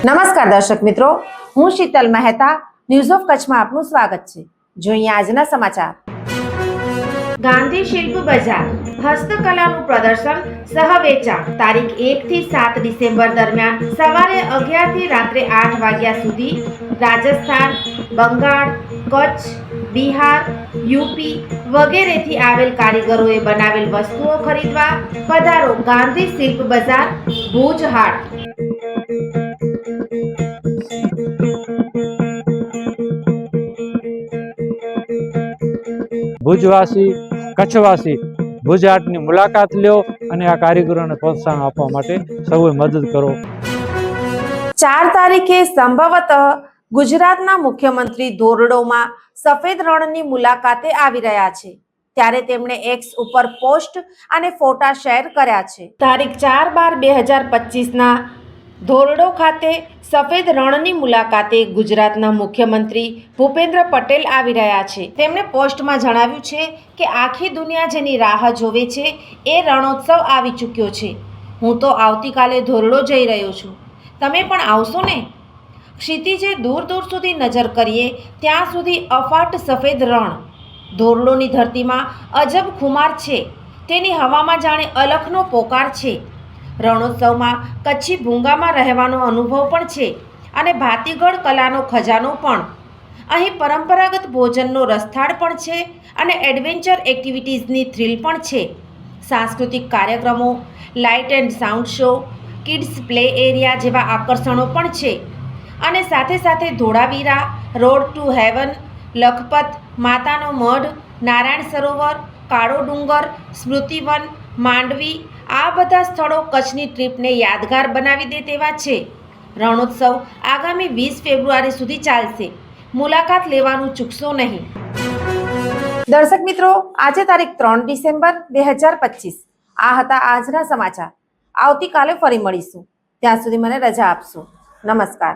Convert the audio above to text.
નમસ્કાર દર્શક મિત્રો, હું શીતલ મહેતા ન્યૂઝ ઓફ કચ્છમાં આપનું સ્વાગત છે। જોઈએ આજના સમાચાર। ગાંધી શિલ્પ બજાર હસ્તકલાનું પ્રદર્શન સહ વેચાણ તારીખ 1 થી 7 ડિસેમ્બર દરમિયાન સવારે 11 થી રાત્રે 8 વાગ્યા સુધી રાજસ્થાન, બંગાળ, કચ્છ, બિહાર, યુપી વગેરેથી આવેલ કારીગરોએ બનાવેલ વસ્તુઓ ખરીદવા પધારો ગાંધી શિલ્પ બજાર ભુજ હાટ। ભુજવાસી કચ્છવાસી ભુજ હાટની મુલાકાત લ્યો અને આ કારીગરોને પ્રોત્સાહન આપવા માટે સૌએ મદદ કરો। 4 તારીખે સંભવતઃ ગુજરાતના મુખ્યમંત્રી ધોરડોમાં સફેદ રણની મુલાકાતે આવી રહ્યા છે, ત્યારે તેમણે એક્સ ઉપર પોસ્ટ અને ફોટા શેર કર્યા છે। તારીખ 4/12/2025ના ધોરડો ખાતે સફેદ રણની મુલાકાતે ગુજરાતના મુખ્યમંત્રી ભૂપેન્દ્ર પટેલ આવી રહ્યા છે। તેમણે પોસ્ટમાં જણાવ્યું છે કે આખી દુનિયા જેની રાહ જોવે છે એ રણોત્સવ આવી ચૂક્યો છે। હું તો આવતીકાલે ધોરડો જઈ રહ્યો છું, તમે પણ આવશો ને? ક્ષિતિજે દૂર દૂર સુધી નજર કરીએ ત્યાં સુધી અફાટ સફેદ રણ ધોરડોની ધરતીમાં અજબ ખુમાર છે, તેની હવામાં જાણે અલખનો પોકાર છે। રણોત્સવમાં કચ્છી ભૂંગામાં રહેવાનો અનુભવ પણ છે અને ભાતીગળ કલાનો ખજાનો પણ। અહીં પરંપરાગત ભોજનનો રસથાળ પણ છે અને એડવેન્ચર એક્ટિવિટીઝની થ્રિલ પણ છે। સાંસ્કૃતિક કાર્યક્રમો, light and sound show, kids play area જેવા આકર્ષણો પણ છે અને સાથે સાથે Dholavira, road to heaven, Lakhpat, માતાનો મઢ, નારાયણ સરોવર, કાળો ડુંગર, સ્મૃતિવન, માંડવી આ બધા સ્થળો કચ્છની ટ્રીપને યાદગાર બનાવી દે તેવા છે। રણોત્સવ આગામી 20 ફેબ્રુઆરી સુધી ચાલશે, મુલાકાત લેવાનું ચૂકશો નહીં। દર્શક મિત્રો, આજે તારીખ 3 ડિસેમ્બર 2025 આ હતા આજના સમાચાર। આવતીકાલે ફરી મળીશું, ત્યાં સુધી મને રજા આપશો। નમસ્કાર।